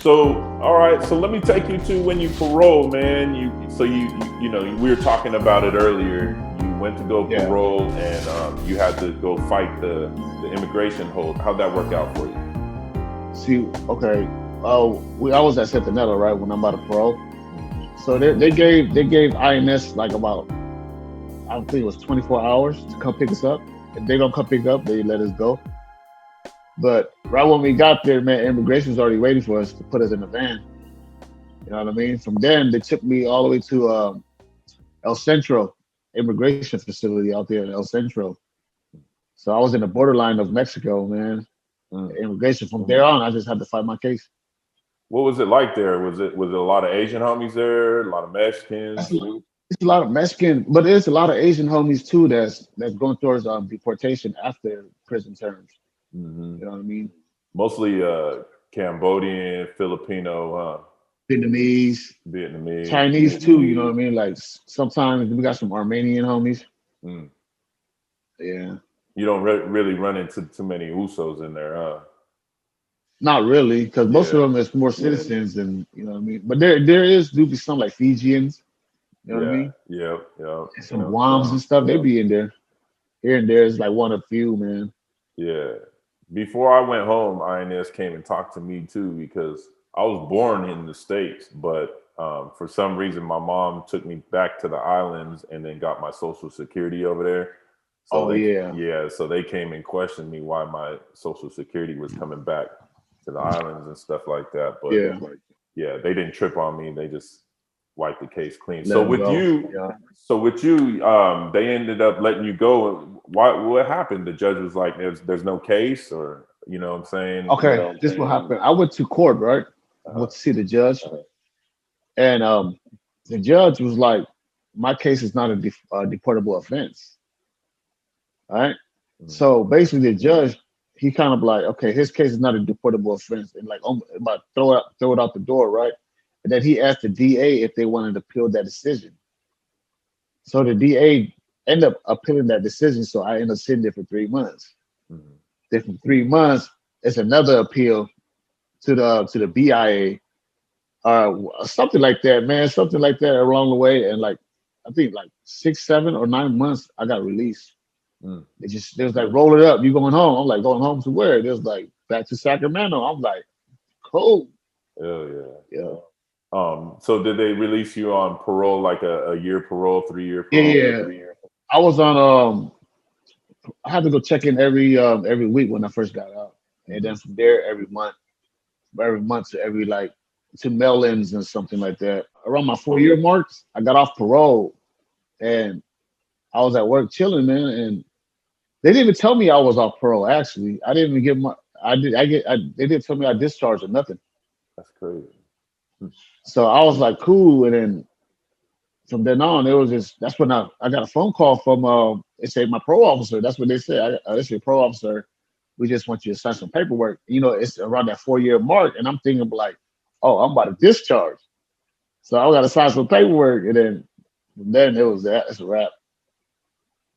So, all right. So let me take you to when you parole, man. You know, we were talking about it earlier. You went to go parole, and you had to go fight the immigration hold. How'd that work out for you? See, okay. I was at Sacramento, right, when I'm about to parole. So they gave INS like about, I think it was 24 hours to come pick us up. If they don't come pick up, they let us go. But right when we got there, man, immigration was already waiting for us to put us in a van. You know what I mean? From then, they took me all the way to El Centro immigration facility out there in El Centro. So I was in the borderline of Mexico, man. Immigration. From there on, I just had to fight my case. What was it like there? Was it a lot of Asian homies there? A lot of Mexicans? It's a lot of Mexican, but there's a lot of Asian homies too that's going towards deportation after prison terms. Mm-hmm. You know what I mean? Mostly Cambodian, Filipino, Vietnamese, Chinese too. You know what I mean? Like sometimes we got some Armenian homies. Yeah. You don't really run into too many Usos in there, huh? Not really, because most of them is more citizens, and you know what I mean. But do be some like Fijians. You know what I mean? Yeah. And some Guams and stuff. They be in there. Here and there is like one of few, man. Yeah. Before I went home, INS came and talked to me too, because I was born in the States, but for some reason my mom took me back to the islands and then got my Social Security over there. So so they came and questioned me why my Social Security was coming back to the islands and stuff like that. But they didn't trip on me. They just wiped the case clean. So with you, they ended up letting you go. What happened? The judge was like, there's no case, or you know what I'm saying? Okay, this what happened. I went to court, right? I went to see the judge. And the judge was like, my case is not a deportable offense. All right. So basically the judge, he kind of like, okay, his case is not a deportable offense, and like about throw it out the door, right? And then he asked the DA if they wanted to appeal that decision. So the DA ended up appealing that decision. So I ended up sitting there for 3 months. Then from 3 months, it's another appeal to the BIA, something like that, man. Something like that along the way. And like I think like 6, 7, or 9 months, I got released. They was like, roll it up, you going home? I'm like, going home to where? They was like, back to Sacramento. I'm like, cool. Yeah. So did they release you on parole, like a year parole, 3-year parole? Yeah. I was on I had to go check in every week when I first got out. And then from there every month to mail-ins and something like that. Around my 4-year marks, I got off parole and I was at work chilling, man, and they didn't even tell me I was off parole. Actually, I didn't even get they didn't tell me I discharged or nothing. That's crazy. So I was like, cool. And then from then on, it was just, that's when I got a phone call from, they say my parole officer. That's what they said. This is your parole officer. We just want you to sign some paperwork. You know, it's around that 4-year mark. And I'm thinking like, oh, I'm about to discharge. So I got to sign some paperwork. And then it was that. It's a wrap.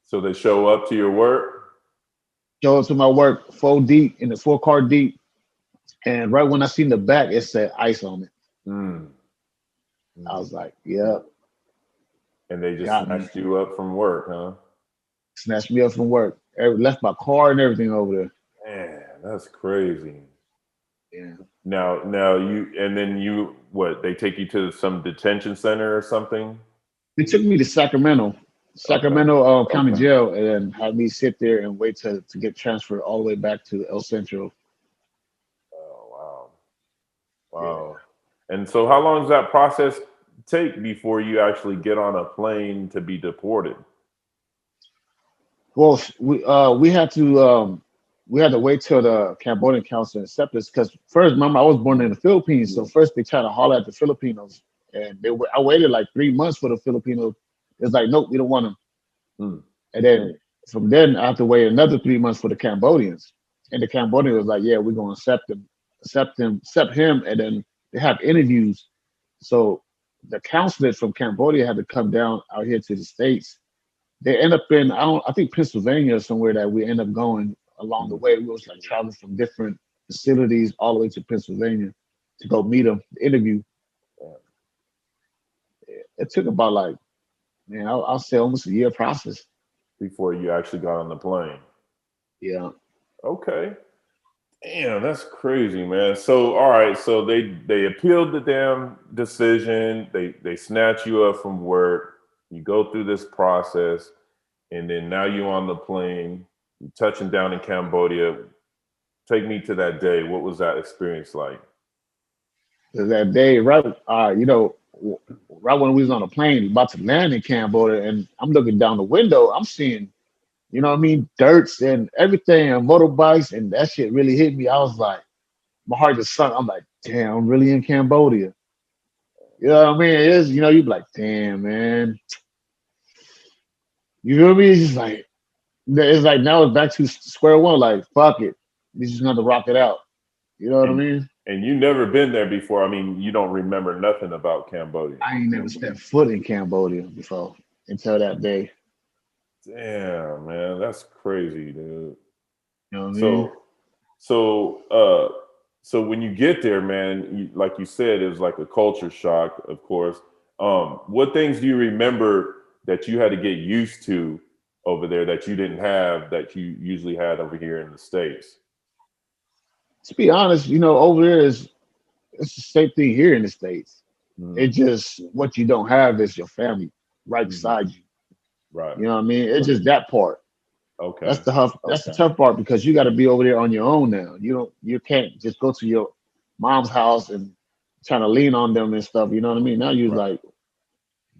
So they show up to your work? Show up to my work, 4-car deep. And right when I seen the back, it said ICE on it. I was like, yeah. And they just snatched you up from work, huh? Snatched me up from work. Left my car and everything over there. Man, that's crazy. Yeah. Now they take you to some detention center or something? They took me to Sacramento County Jail, and then had me sit there and wait to get transferred all the way back to El Centro. Oh, wow. Yeah. And so how long does that process take before you actually get on a plane to be deported? Well, we had to wait till the Cambodian council accept us, because first, remember, I was born in the Philippines, so first they tried to holler at the Filipinos, and I waited like 3 months for the Filipinos. It's like, nope, we don't want them. And then from then I have to wait another 3 months for the Cambodians, and the Cambodian was like, yeah, we're gonna accept him, and then they have interviews. So the consulate from Cambodia had to come down out here to the States. They end up in, I think Pennsylvania or somewhere that we end up going along the way. We was like traveling from different facilities all the way to Pennsylvania. to go meet him, interview. It took about like, man, I'll say almost a year process. Before you actually got on the plane. Yeah. Okay. Damn, that's crazy, man. So, all right, so they appealed the damn decision. They snatch you up from work. You go through this process, and then now you're on the plane. You touching down in Cambodia. Take me to that day. What was that experience like? That day, right, you know, right when we was on the plane, about to land in Cambodia, and I'm looking down the window, I'm seeing, you know what I mean, dirts and everything, and motorbikes, and that shit really hit me. I was like, my heart just sunk. I'm like, damn, I'm really in Cambodia. You know what I mean? It is, you know, you be like, damn, man. You know what I mean? It's like now it's back to square one. Like, fuck it, we just gonna rock it out. You know what I And mean? and you never been there before. I mean, you don't remember nothing about Cambodia. I ain't never stepped foot in Cambodia before until that day. Damn, man, that's crazy, dude. You know what I mean? So, so when you get there, man, like you said, it was like a culture shock, of course. What things do you remember that you had to get used to over there that you didn't have that you usually had over here in the States? To be honest, you know, over there is it's the same thing here in the States. It Mm, just what you don't have is your family right mhm. beside you. Right. You know what I mean? It's just that part. That's Okay. the tough. That's the tough part because you got to be over there on your own now. You can't just go to your mom's house and trying to lean on them and stuff. You know what I mean? Now you Right. like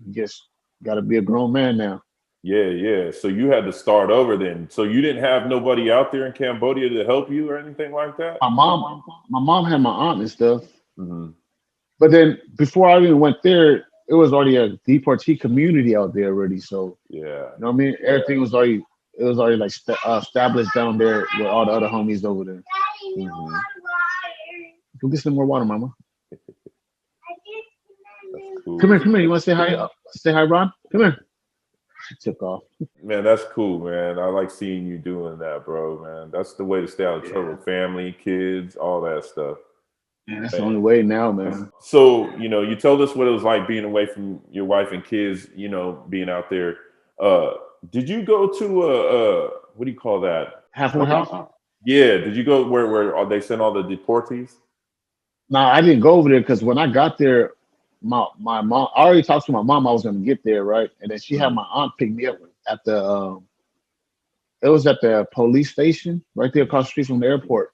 you just got to be a grown man now. Yeah, yeah. So you had to start over then. So you didn't have nobody out there in Cambodia to help you or anything like that? My mom had my aunt and stuff, Hmm. but then before I even went there, it was already a deportee community out there already. So Yeah. you know what I mean? Everything was already it was already like established down there with all the other homies over there. Hmm. Go get some more water, mama. That's Come cool. here, come here. You want to say hi? Say hi, Ron. Come here. She took off. Man, that's cool, man. I like seeing you doing that, bro, man. That's the way to stay out of trouble. Yeah, Family, kids, all that stuff. man, that's the Man. only way now, man. So, you told us what it was like being away from your wife and kids, being out there. Uh, did you go to what do you call that? Halfway house? Yeah, did you go where they sent all the deportees? No, I didn't go over there because when I got there, my mom. I already talked to my mom. I was gonna get there, right? And then she had Mhm. my aunt pick me up at the. It was at the police station right there across the street from the airport.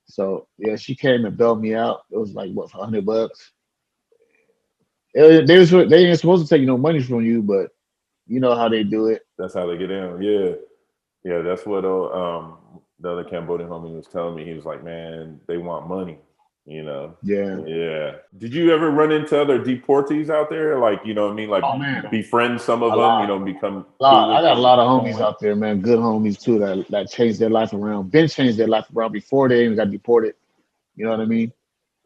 So yeah, she came and bailed me out. It was like what, $100. They ain't supposed to take no money from you, but you know how they do it. That's how they get in. Yeah. Yeah, that's what the other Cambodian homie was telling me. He was like, "Man, they want money." You know. Yeah. Yeah. Did you ever run into other deportees out there? Like, you know what I mean? Like Oh man, befriend some of a them, lot. become cool I with got a them? lot of homies out there, man. Good homies too that changed their life around. Been changed their life around before they even got deported. You know what I mean?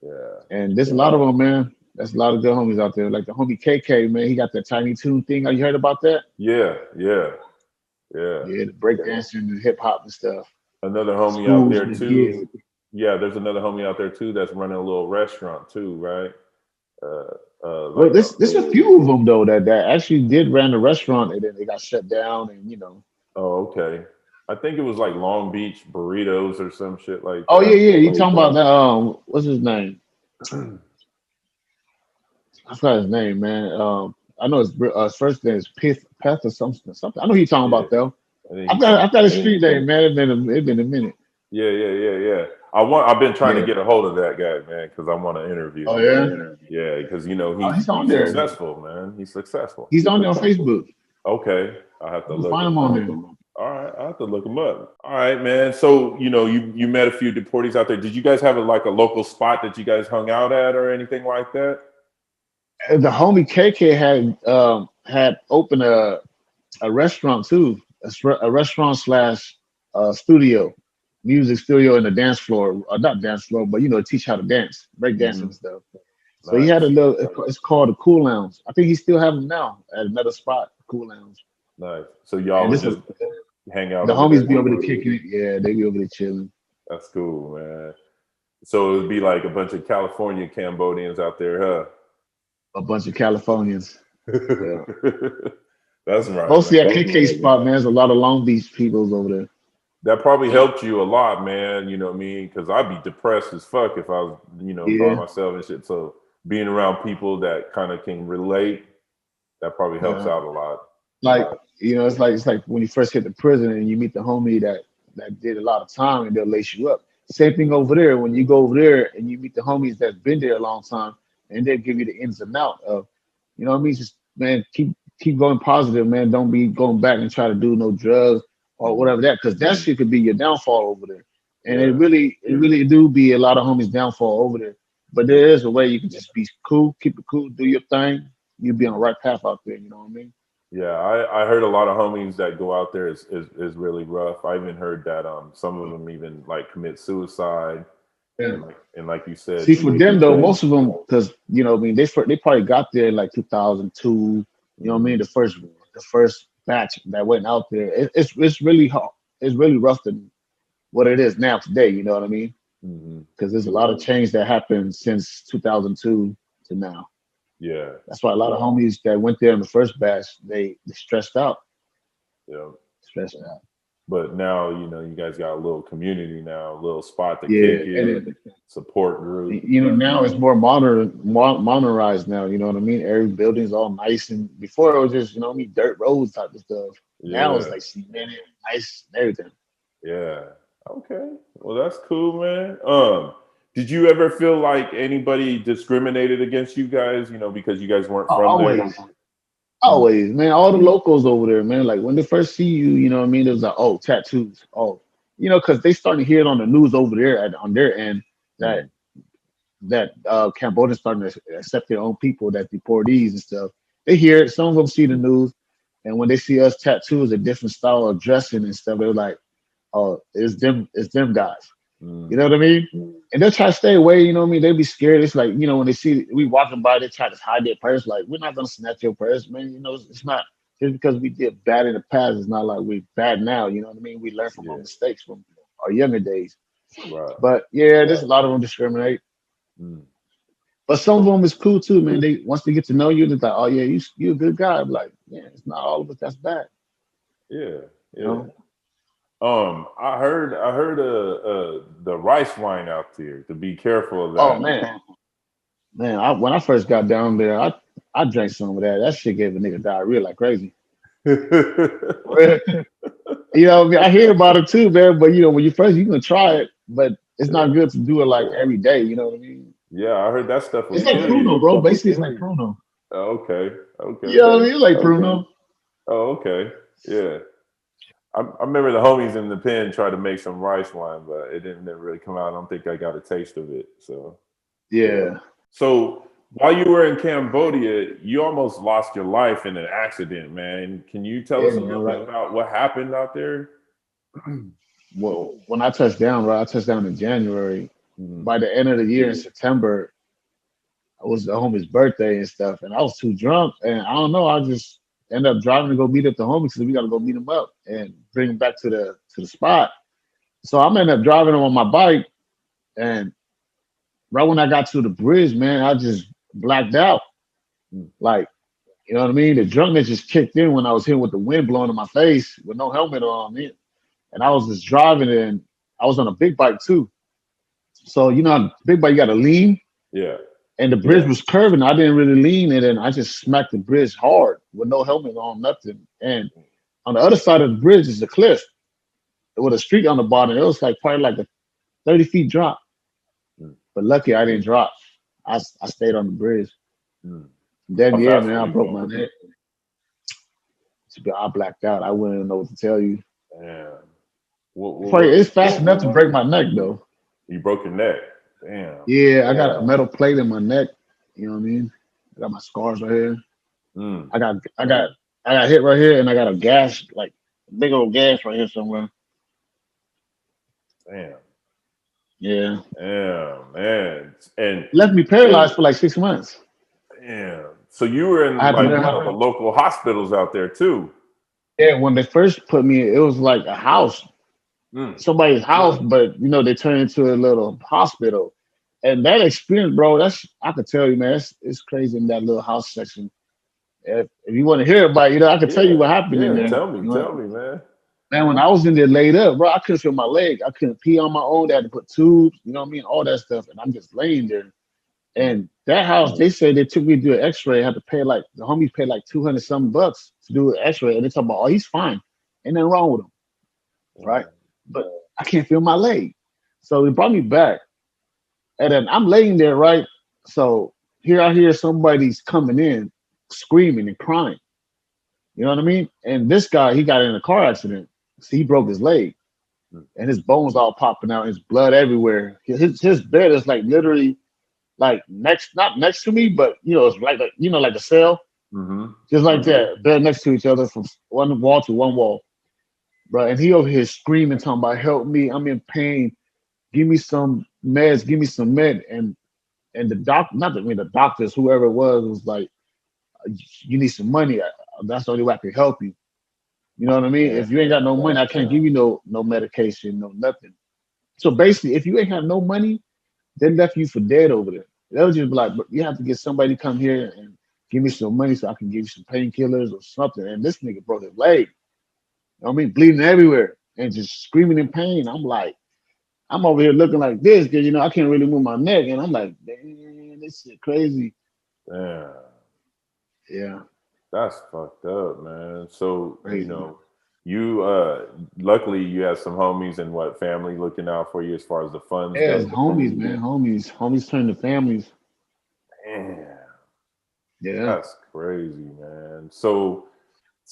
Yeah. And there's a lot of them, man. That's a lot of good homies out there. Like the homie KK, man. He got that Tiny Toon thing. Have you heard about that? Yeah. Yeah. Yeah. Yeah, the break dancing, the hip hop and stuff. Another homie out Schools there and the kids. too. Yeah, there's another homie out there too that's running a little restaurant too, right? Uh, Well, like there's a few of them though that actually did ran a restaurant and then they got shut down and you know. oh, okay. I think it was like Long Beach burritos or some shit like Oh yeah, that. yeah. You talking about that? What's his name? I forgot his name, man. I know his first name is Peth or something. Something. I know who you talking Yeah. about though. And then he I've got his street name, man. It been a minute. yeah, yeah, yeah, yeah. I've been trying to Yeah. get a hold of that guy, man, because I want to interview Oh him. yeah. Yeah, because Oh, he's on he's there. successful, man. He's successful. He's on there on Facebook. Okay, I have to You can look find him him on up. there. All right, I have to look him up. All right, man. So you met a few deportees out there. Did you guys have like a local spot that you guys hung out at or anything like that? The homie KK had opened a restaurant too, a restaurant slash studio, music studio and a dance floor, not dance floor, but you know, teach how to dance, break dancing and Hmm. stuff. So he had a Nice, little. It's called the Cool Lounge. I think he still have them now at another spot, Cool Lounge. nice. So y'all And would this just hang out the over homies there. be over there kicking it. Yeah, they be over there chilling. That's cool, man. So it would be like a bunch of California Cambodians out there, huh? A bunch of Californians. Yeah. That's right, Mostly at man. KK spot, man. There's a lot of Long Beach peoples over there. That probably helped you a lot, man. You know what I mean? Because I'd be depressed as fuck if I was, by myself and shit. So being around people that kind of can relate, that probably helps out a lot. Like, it's like when you first hit the prison and you meet the homie that did a lot of time and they'll lace you up. Same thing over there. When you go over there and you meet the homies that's been there a long time and they'll give you the ins and out of, you know what I mean? Just, man, keep going positive, man. Don't be going back and try to do no drugs or whatever that, because that shit could be your downfall over there. And it really do be a lot of homies downfall over there. But there is a way you can just be cool, keep it cool, do your thing. You'll be on the right path out there, you know what I mean? Yeah, I heard a lot of homies that go out there is really rough. I even heard that some of them even like commit suicide. Yeah. And like you said, see, for them though, most of them, because you know, I mean, they probably got there in like 2002. You know what I mean? The first batch that went out there. It's really hard. It's really rough than what it is now today. You know what I mean? Because there's a lot of change that happened since 2002 to now. Yeah, that's why a lot of homies that went there in the first batch, they stressed out. Yeah, stressed out. But now, you guys got a little community now, a little spot to kick in, support group. Now it's more modernized now. You know what I mean? Every building's all nice, and before it was just, dirt roads type of stuff. Yeah. Now it's like cemented, nice, and everything. Yeah. Okay. Well, that's cool, man. Did you ever feel like anybody discriminated against you guys, because you guys weren't from there? Always, man. All the locals over there, man. Like when they first see you, you know what I mean? It was like, oh, tattoos. Oh, because they starting to hear it on the news over there on their end that Cambodia's starting to accept their own people, that deportees and stuff. They hear it. Some of them see the news, and when they see us tattoos, a different style of dressing and stuff, they're like, oh, it's them guys. You know what I mean? And they'll try to stay away, you know what I mean? They'll be scared. It's like, when they see we walking by, they try to hide their purse. Like, we're not gonna snatch your purse, man. It's not just because we did bad in the past, it's not like we're bad now, you know what I mean? We learn from our mistakes from our younger days. Right. But there's a lot of them discriminate. But some of them is cool too, man. They once they get to know you, they're like, oh yeah, you're a good guy. I'm like, yeah, it's not all of us that's bad. Yeah. I heard the rice wine out there, to be careful of that. Oh man, when I first got down there, I drank some of that. That shit gave a nigga diarrhea like crazy. I hear about it too, man. But when you can try it, but it's not good to do it like every day. You know what I mean? Yeah, I heard that stuff. It's like Pruno, bro. Basically, it's like Pruno. Oh, okay. You know what I mean? It's like Pruno. Oh, okay. Yeah. I remember the homies in the pen tried to make some rice wine, but it didn't really come out. I don't think I got a taste of it. So yeah. So while you were in Cambodia, you almost lost your life in an accident, man. Can you tell us a little bit about what happened out there? Well, when I touched down, I touched down in January. By the end of the year in September, it was the homie's birthday and stuff, and I was too drunk, and I don't know. I just ended up driving to go meet up the homies because we got to go meet him up and bring him back to the spot. So I ended up driving on my bike, and right when I got to the bridge, man, I just blacked out. Like, you know what I mean? The drunkenness just kicked in when I was hit with the wind blowing in my face with no helmet on me. And I was just driving, and I was on a big bike too. So, big bike, you got to lean. Yeah. And the bridge was curving. I didn't really lean it, and I just smacked the bridge hard with no helmet on, nothing. And on the other side of the bridge is the cliff with a street on the bottom. It was like probably like a 30 feet drop. But lucky I didn't drop. I stayed on the bridge. Then man, I broke my neck. I blacked out. I wouldn't know what to tell you. Yeah. It's fast enough to break my neck though. You broke your neck. Damn. Yeah, I got a metal plate in my neck. You know what I mean? I got my scars right here. I got hit right here, and I got a gash, like a big old gash right here somewhere. Damn. Yeah. Damn, man. And left me paralyzed for like 6 months. Damn. So you were in like one of the local hospitals out there too. Yeah, when they first put me, it was like a house. somebody's house, but you know they turn into a little hospital. And that experience, bro, that's I could tell you, man, it's crazy in that little house section. If you want to hear about it, you know, I can tell you what happened in there. Tell You me, know, tell me, man. man, when I was in there laid up, bro, I couldn't feel my leg. I couldn't pee on my own. They had to put tubes, you know what I mean? All that stuff. And I'm just laying there. And that house, they said they took me to do an x-ray. I had to pay like, the homies paid like 200 some bucks to do an x-ray. And they talk about, oh, he's fine. Ain't nothing wrong with him. Right. But I can't feel my leg. So they brought me back. And then I'm laying there, right? So here I hear somebody's coming in, screaming and crying. You know what I mean? And this guy, he got in a car accident. So he broke his leg. And his bones all popping out, his blood everywhere. His bed is like literally like not next to me, but you know, it's like like a cell. Just like that. Bed next to each other from one wall to one wall. Bro. And he over here screaming, talking about help me, I'm in pain. Give me some meds, give me some med. And the the doctors, whoever it was like, you need some money. That's the only way I can help you. You know what I mean? If you ain't got no money, I can't give you no medication, no nothing. So basically, if you ain't have no money, they left you for dead over there. They'll just be like, but you have to get somebody to come here and give me some money so I can give you some painkillers or something. And this nigga broke his leg. You know what I mean? Bleeding everywhere and just screaming in pain. I'm like, I'm over here looking like this because, you know, I can't really move my neck. And I'm like, man, this shit crazy. Damn. Yeah. That's fucked up, man. So, crazy. You know, you luckily you have some homies and family looking out for you as far as the funds go. Yeah, homies, man. Homies turn to families. Damn. Yeah. That's crazy, man. So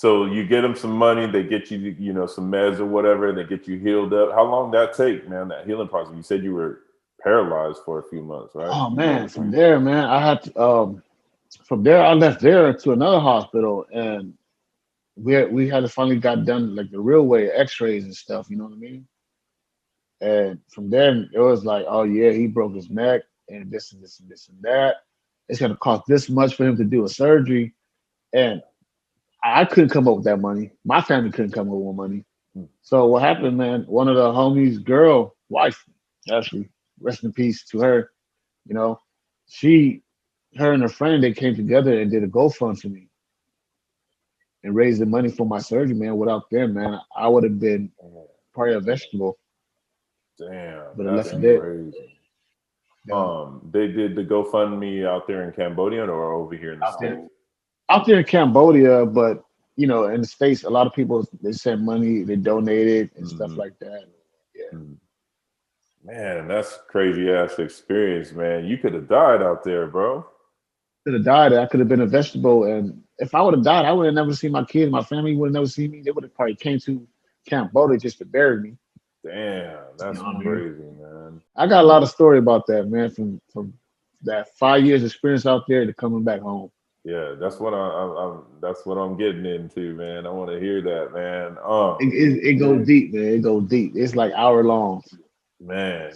you get them some money, they get you, you know, some meds or whatever, they get you healed up. How long did that take, man, that healing process? You said you were paralyzed for a few months, right? Oh, man. From there, man, I had to, from there, I left there to another hospital, and we had to finally got done like the real way, X-rays and stuff. You know what I mean? And from there, it was like, oh yeah, he broke his neck, and this and this and this and that. It's gonna cost this much for him to do a surgery, and I couldn't come up with that money. My family couldn't come up with money. So what happened, man? One of the homies' wife, actually, rest in peace to her. You know, her and her friend, they came together and did a GoFund for me and raised the money for my surgery, man. Without them, man, I would have been probably a vegetable. Damn, but that's crazy. Yeah. They did the GoFundMe out there in Cambodia or over here in the States? Out there in Cambodia, but you know, in the States, a lot of people they send money, they donated and stuff like that. Yeah. Man, that's crazy ass experience, man. You could have died out there, bro. Could have died. I could have been a vegetable, and if I would have died, I would have never seen my kids. My family would have never seen me. They would have probably came to Cambodia just to bury me. Damn, that's crazy, man. I got a lot of story about that, man. From that 5 years experience out there to coming back home. Yeah, that's what I'm getting into, man. I want to hear that, man. It goes deep, man. It goes deep. It's like hour long. Man.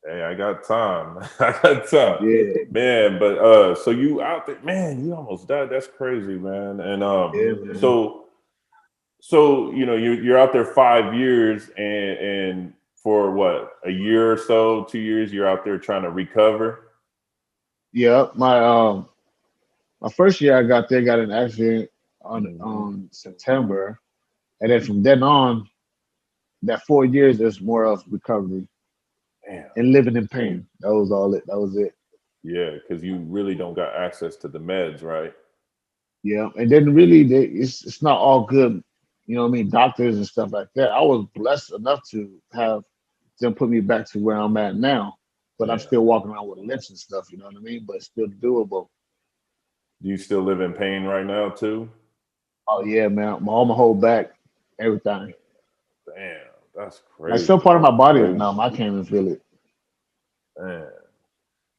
Hey, I got time. I got time. Yeah. Man, but so you out there, man, you almost died. That's crazy, man. And man. so you know, you're out there 5 years and for what, a year or so, 2 years, you're out there trying to recover. Yeah, my first year I got there, got an accident on September, and then from then on, that 4 years is more of recovery. Damn. And living in pain. That was all it. That was it. Yeah, because you really don't got access to the meds, right? Yeah, and then really, it's not all good. You know what I mean? Doctors and stuff like that. I was blessed enough to have them put me back to where I'm at now, but I'm still walking around with lips and stuff. You know what I mean? But it's still doable. Do you still live in pain right now too? Oh yeah, man. All my whole back, everything. Damn, that's crazy. Like some part of my body is numb. I can't even feel it. Man.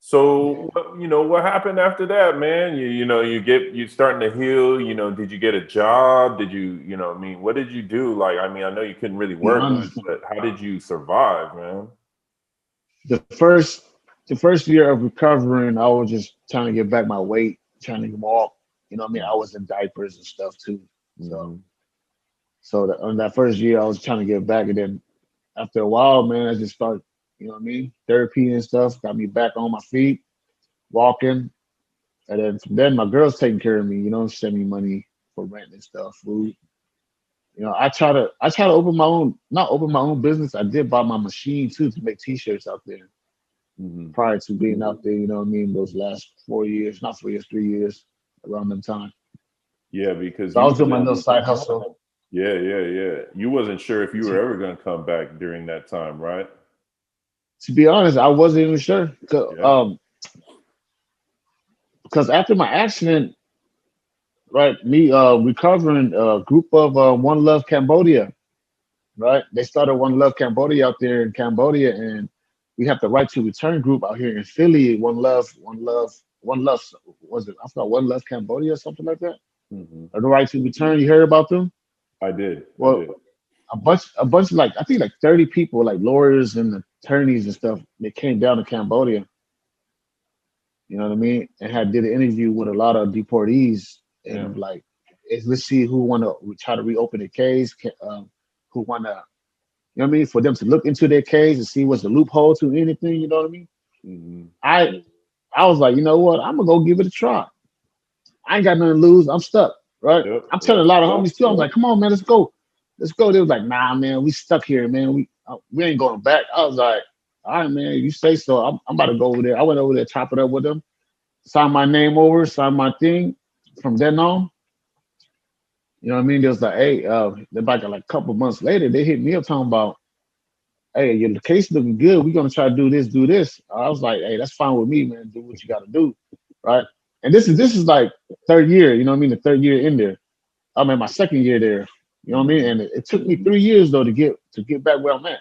So you know what happened after that, man? You starting to heal. You know, did you get a job? Did you know? I mean, what did you do? Like, I mean, I know you couldn't really work much, but how did you survive, man? The first year of recovering, I was just trying to get back my weight, trying to walk. You know what I mean? I was in diapers and stuff too. So on that first year, I was trying to get back, and then after a while, man, I just started, you know what I mean, therapy and stuff, got me back on my feet, walking. And then from then, my girl's taking care of me, you know, send me money for rent and stuff, food. You know, I try to open my own, not open my own business. I did buy my machine too to make t-shirts out there Hmm. prior to being out there, you know what I mean, those last 4 years, not 4 years, 3 years, around them time. Yeah, because So I you was doing my wasn't. little side hustle. Yeah, yeah, yeah. You wasn't sure if you were ever going to come back during that time, right? To be honest, I wasn't even sure. Yeah. Because after my accident, right, me recovering a group of One Love Cambodia, right? They started One Love Cambodia out there in Cambodia, and we have the Right to Return group out here in Philly. One Love. Was it? I forgot One Love Cambodia or something like that. Hmm. Or the Right to Return. You heard about them? I did. I Well, did. a bunch of like I think like 30 people, like lawyers and attorneys and stuff. They came down to Cambodia. You know what I mean? And had did an interview with a lot of deportees, Yeah. and like, let's see who want to try to reopen the case. Who want to, you know what I mean, for them to look into their case and see what's the loophole to anything. You know what I mean? Hmm. I I was like, you know what? I'm gonna go give it a try. I ain't got nothing to lose. I'm stuck, right? Yep. I'm telling Yep. a lot of homies too. I'm like, come on, man, let's go, let's go. They was like, nah, man, we stuck here, man. We ain't going back. I was like, all right, man, you say so. I'm about to go over there. I went over there, chop it up with them, sign my name over, sign my thing. From then on, you know what I mean? There was like, hey, then back like a couple months later, they hit me up talking about, hey, your case looking good. We're gonna try to do this, do this. I was like, hey, that's fine with me, man. Do what you gotta do, right? And this is like third year, you know what I mean? The third year in there. I'm in my second year there. You know what I mean? Hmm. And it took me 3 years though to get back where I'm at.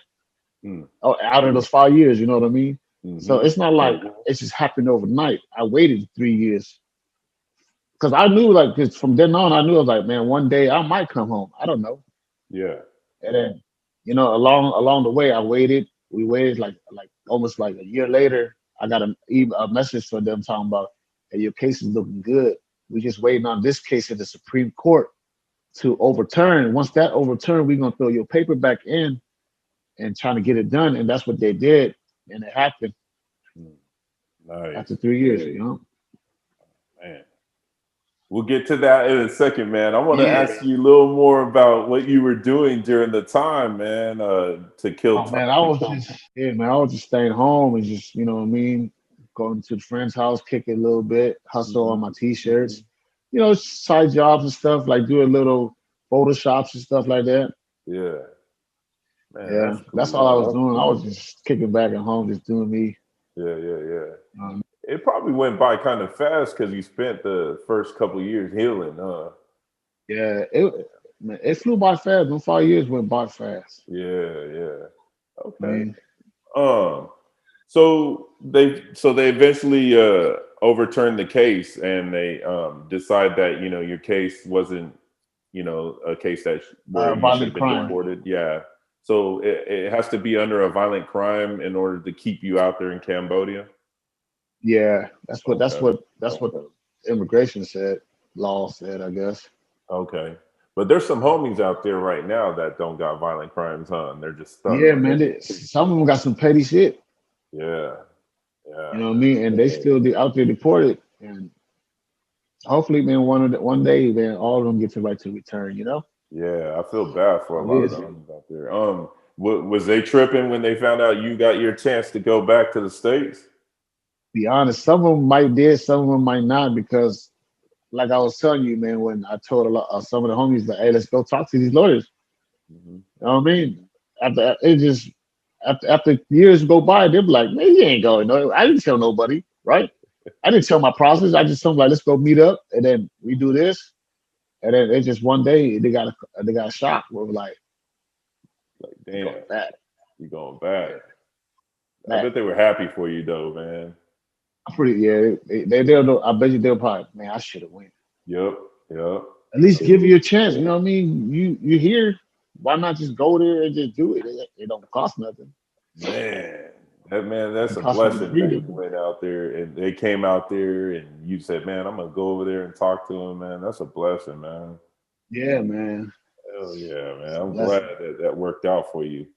Hmm. Out of those 5 years, you know what I mean? So Hmm. it's not like it's just happened overnight. I waited 3 years because I knew, like, 'cause from then on, I knew I was like, man, one day I might come home. I don't know. Yeah. And then, along the way, I waited. We waited like almost like a year later. I got a message from them talking about, hey, your case is looking good. We just waiting on this case at the Supreme Court to overturn. Once that overturned, we're gonna throw your paper back in and trying to get it done. And that's what they did. And it happened Mm. Nice. after 3 years, you know? Man. We'll get to that in a second, man. I want to Yeah. ask you a little more about what you were doing during the time, man, to kill Oh time. man, I was just staying home and just, you know what I mean, going to the friend's house, kick it a little bit, hustle on my t-shirts, side jobs and stuff, like do a little photoshops and stuff like that. Yeah, man, Yeah, that's that's cool, all I man. was doing. I was just kicking back at home, just doing me. Yeah, yeah, yeah. Um, It probably went by kind of fast because you spent the first couple of years healing, huh? yeah, it flew by fast. Them 5 years went by fast. Yeah, yeah. Okay. Man. Um, so they eventually overturned the case and they decide that your case wasn't a case where you should Violent have been crime. deported. Yeah. So it has to be under a violent crime in order to keep you out there in Cambodia. Yeah, that's what that's Okay. what that's what the immigration said, law said, I guess. Okay. But there's some homies out there right now that don't got violent crimes, huh? And they're just stuck. Yeah, man. Some of them got some petty shit. Yeah. Yeah. You know what I mean? And they still out there deported. And hopefully, man, one day, man, all of them get the right to return. You know? Yeah. I feel bad for a It lot of is. the homies out there. Was they tripping when they found out you got your chance to go back to the States? Be honest, some of them might did, some of them might not, because like I was telling you, man, when I told a lot some of the homies that, hey, let's go talk to these lawyers. Hmm. You know what I mean? After years go by, they're like, man, you ain't going. No, I didn't tell nobody, right? I didn't tell my process. I just told them like, let's go meet up, and then we do this, and then it's just one day they got a shock. We're like, Like, we're damn, going back, you going back. yeah, I back. bet they were happy for you though, man. I'm pretty, yeah. They'll know. I bet you they'll probably, man, I should have went. Yep. Yep. At least give you a chance. You know what I mean? You here? Why not just go there and just do it? It don't cost nothing. That's It a costs you the blessing that you freedom. went out there and they came out there and you said, man, I'm gonna go over there and talk to them, man. That's a blessing, man. Yeah, man. Hell yeah, man. It's a I'm glad blessing. that that worked out for you.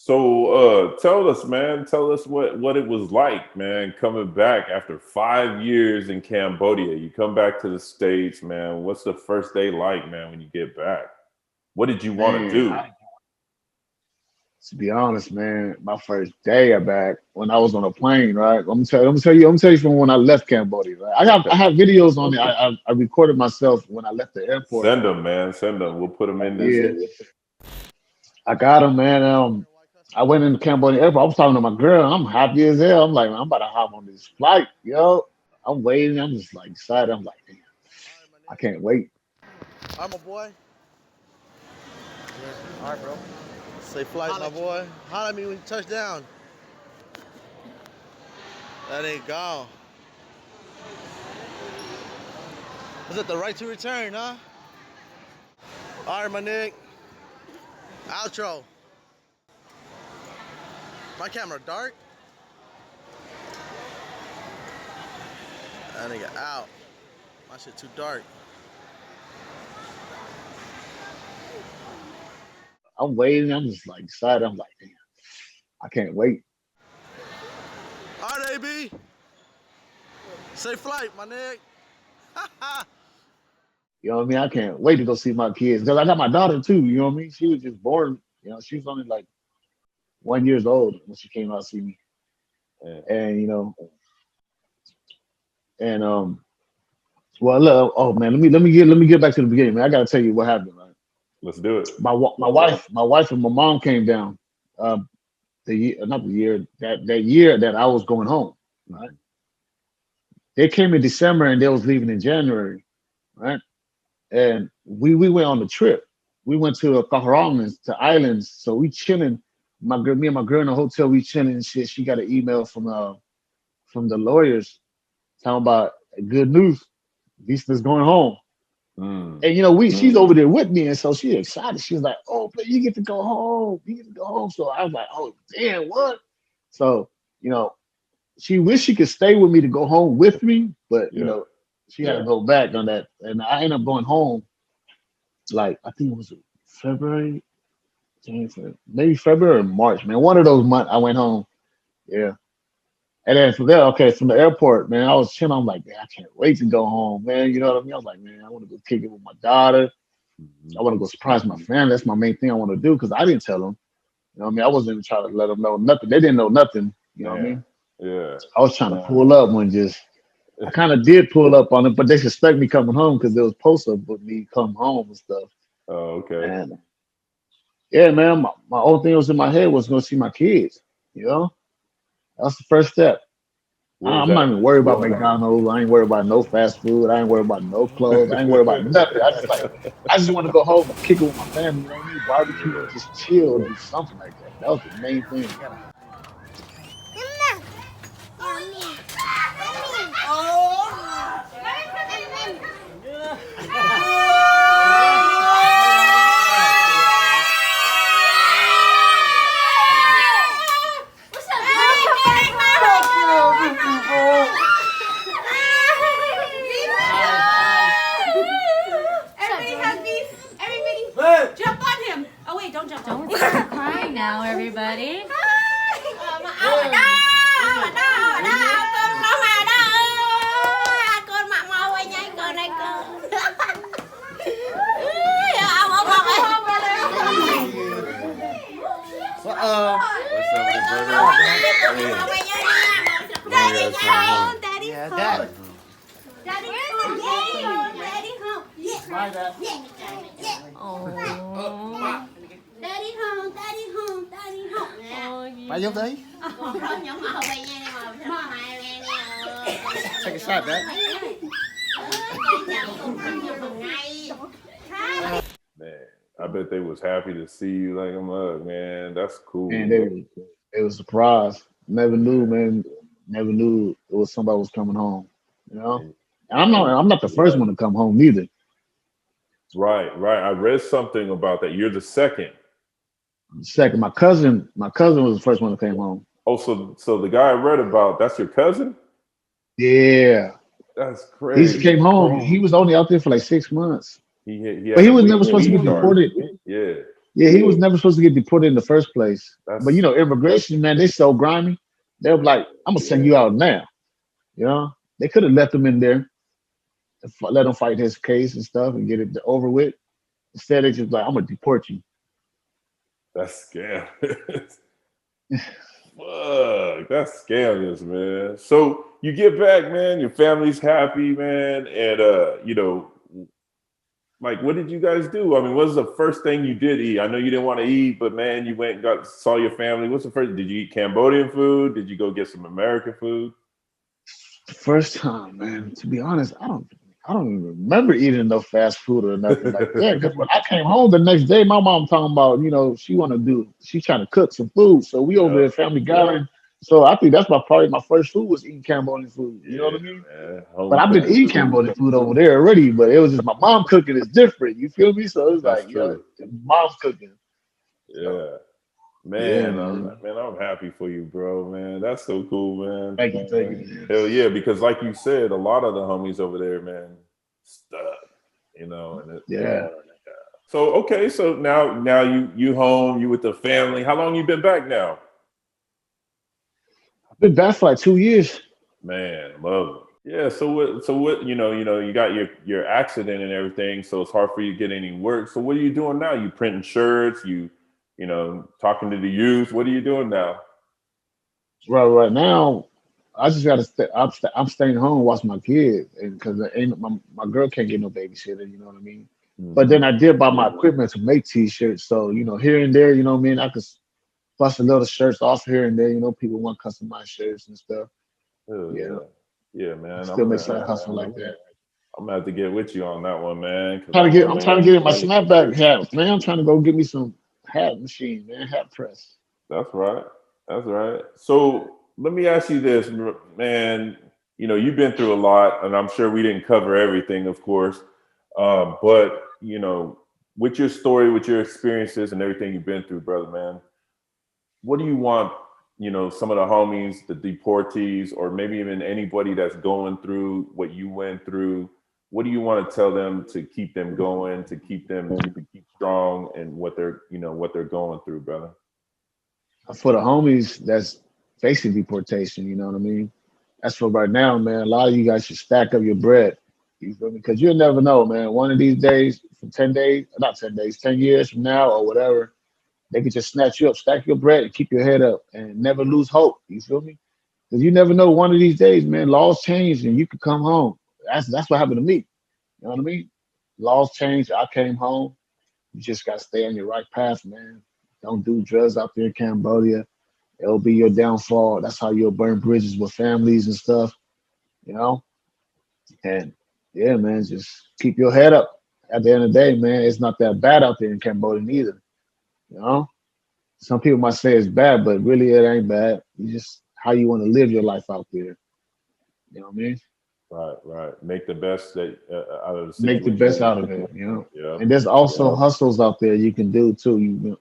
So tell us, man, tell us what it was like, man, coming back after 5 years in Cambodia. You come back to the States, man. What's the first day like, man, when you get back? What did you want to Man, do? to be honest, man, my first day back when I was on a plane, right? I'm gonna tell you from when I left Cambodia. Right? I have videos on it. I recorded myself when I left the airport. Send them, man. Send them. We'll put them in this. Yeah, I got them, man. I went into Cambodia airport. I was talking to my girl. I'm happy as hell. I'm like, man, I'm about to hop on this flight, yo. I'm waiting. I'm just like excited. I'm like, damn, I can't wait. I'm a boy. All right, bro. Say flight, my boy. Holler at me when you touch down. That ain't gone. Was it the right to return, huh? All right, my nigga. Outro. My camera dark. That nigga out. My shit too dark. I'm waiting. I'm just like excited. I'm like, damn, I can't wait. All right, AB. Say flight, my nigga. You know what I mean? I can't wait to go see my kids because I got my daughter too. You know what I mean? She was just born. You know, she was only like 1 year old when she came out to see me, and you know, and well, look, oh man, let me get back to the beginning, man. I gotta tell you what happened, right? Let's do it. My wife and my mom came down. The year, not the year that year that I was going home, right? They came in December and they was leaving in January, right? And we went on the trip. We went to Parole to islands, so we chilling. Me and my girl in the hotel, we chilling and shit. She got an email from the lawyers talking about good news. Veasna's going home. And you know, she's over there with me, and so she's excited. She was like, "Oh, but you get to go home. You get to go home." So I was like, "Oh, damn, what?" So you know, she wished she could stay with me to go home with me, but you know, she had to go back on that, and I ended up going home. Like I think it was February, January, maybe February or March, man. One of those months I went home. Yeah. And then from there, okay, from the airport, man, I was chilling. I'm like, man, I can't wait to go home, man. You know what I mean? I was like, man, I want to go kick it with my daughter. I want to go surprise my family. That's my main thing I want to do because I didn't tell them. You know what I mean? I wasn't even trying to let them know nothing. They didn't know nothing. You know what I mean? Yeah. I was trying to pull up when I kind of did pull up on it, but they suspect me coming home because there was posts up with me come home and stuff. Oh, okay. And yeah, man, my whole thing was in my head was going to see my kids. You know? That's the first step. I'm not even worried about McDonald's. I ain't worried about no fast food. I ain't worried about no clothes. I ain't worried about nothing. I just want to go home and kick it with my family. You know what I mean? Barbecue, just chill, do something like that. That was the main thing. Jump on him! Oh wait, don't jump on him. Don't start crying now, everybody. Daddy's home. Daddy's home. Daddy's home. Daddy's home. Oh. Daddy home. Daddy home. Daddy home. Phải giống đấy. Take a shot, Dad. Man, I bet they was happy to see you like a mug, man. That's cool. Man, they was surprised. Never knew, man. Never knew it was somebody was coming home. You know? And I'm not the first one to come home either. Right. I read something about that. You're the second. Second, my cousin was the first one that came home. Oh, so the guy I read about, that's your cousin? Yeah. That's crazy. He came home. He was only out there for like 6 months. He but he was never supposed to be deported. Yeah. Yeah, he was never supposed to get deported in the first place. But That's you know, immigration, man, they so grimy. They were like, I'm gonna send you out now. You know, they could have left him in there, and let him fight his case and stuff and get it over with. Instead, they just like, I'm gonna deport you. scam. Fuck, that's scandalous, man. So you get back, man. Your family's happy, man, and you know, like, what did you guys do? I mean, what was the first thing you did eat? I know you didn't want to eat, but man, you went and saw your family. What's the first? Did you eat Cambodian food? Did you go get some American food? The first time, man. To be honest, I don't even remember eating no fast food or nothing like that. Because when I came home the next day, my mom talking about, you know, she's trying to cook some food. So we over Yeah, there at Family Gathering. So I think that's probably my first food was eating Cambodian food. You know yeah, what I mean? man. But Home I've been cooked eating food. Cambodian food over there already, but it was just my mom cooking is different. You feel me? So it's That's like, you know, true. mom's cooking. So Yeah. yeah, Man, man. I'm happy for you, bro, man. That's so cool, man. Thank you, man. Hell yeah, because like you said, a lot of the homies over there, man, stuck, you know, and Yeah. so okay, so now you home, you with the family. How long you been back now? I've been back for like 2 years. Man, love it. Yeah, so what, you got your accident and everything, so it's hard for you to get any work. So what are you doing now? You printing shirts, talking to the youth. What are you doing now? Right now, I just gotta stay. I'm staying home, watch my kids, and because ain't my girl can't get no babysitter. You know what I mean. But Hmm. then I did buy my equipment to make t-shirts, so you know here and there, you know what I mean. I could bust a little shirts off here and there. You know, people want customized shirts and stuff. Hell Yeah, yeah, yeah, man. still make some hustle like that. I'm gonna have to get with you on that one, man. Because I'm trying to get in my snapback hat, man. I'm trying to go get me some hat machine, man, hat press. that's right. That's right. So let me ask you this, man. You've been through a lot, and I'm sure we didn't cover everything, of course. But with your story, with your experiences, and everything you've been through, brother, man, what do you want? Some of the homies, the deportees, or maybe even anybody that's going through what you went through. What do you want to tell them to keep them going, to keep strong, and what they're going through, brother? For the homies that's facing deportation, you know what I mean? That's for right now, man. A lot of you guys should stack up your bread. You feel me? Because you'll never know, man. One of these days, for 10 days, not 10 days, 10 years from now or whatever, they could just snatch you up, stack your bread, and keep your head up and never lose hope. You feel me? Because you never know one of these days, man, laws change and you could come home. That's what happened to me. You know what I mean? Laws changed. I came home. You just got to stay on your right path, man. Don't do drugs out there in Cambodia. It'll be your downfall. That's how you'll burn bridges with families and stuff, you know? And yeah, man, just keep your head up. At the end of the day, man, it's not that bad out there in Cambodia neither. You know? Some people might say it's bad, but really it ain't bad. You just how you want to live your life out there. You know what I mean? Right. Make the best out of the Make the situation. best out of it, you know. Yeah. And there's also hustles out there you can do too. You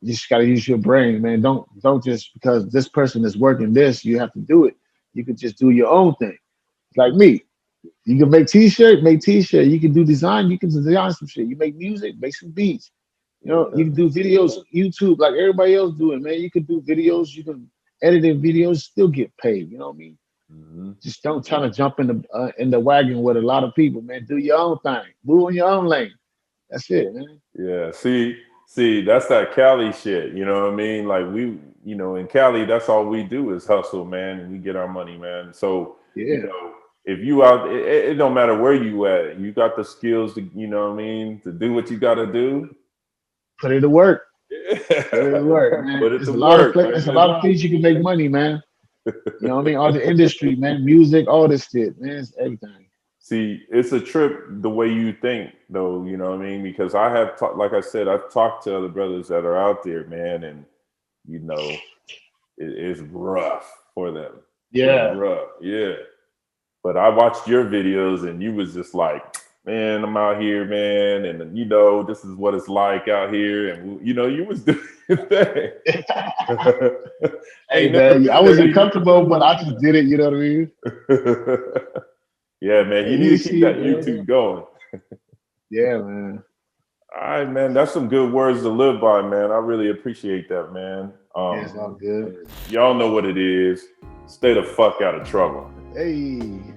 just gotta use your brain, man. Don't just because this person is working this, you have to do it. You can just do your own thing. Like me. You can make t-shirt, You can do design, you can design some shit. You make music, make some beats. You know, you can do videos, YouTube, like everybody else doing, man. You can do videos, you can edit in videos, still get paid. You know what I mean? Mm-hmm. Just don't try to jump in the wagon with a lot of people, man. Do your own thing. Move in your own lane. That's it, man. Yeah. See, that's that Cali shit. You know what I mean? Like in Cali, that's all we do is hustle, man, and we get our money, man. So, Yeah. If you out, it don't matter where you at. You got the skills to, to do what you got to do. Put it to work. Yeah. Put it to work, man. Put it There's to a lot work, of there's a lot of things you can make money, man. You know what I mean? All the industry, man, music, all this shit, man, it's everything. See, it's a trip the way you think, though. You know what I mean? Because I have, like I said, I've talked to other brothers that are out there, man, and it's rough for them. Yeah, it's rough, yeah. But I watched your videos, and you was just like, man, I'm out here, man, and this is what it's like out here, and you was doing your thing. Hey, man, I wasn't comfortable, but I just did it. You know what I mean? Yeah, man, you need to keep that YouTube going. Yeah, man. All right, man. That's some good words to live by, man. I really appreciate that, man. It's all good. Y'all know what it is. Stay the fuck out of trouble. Hey.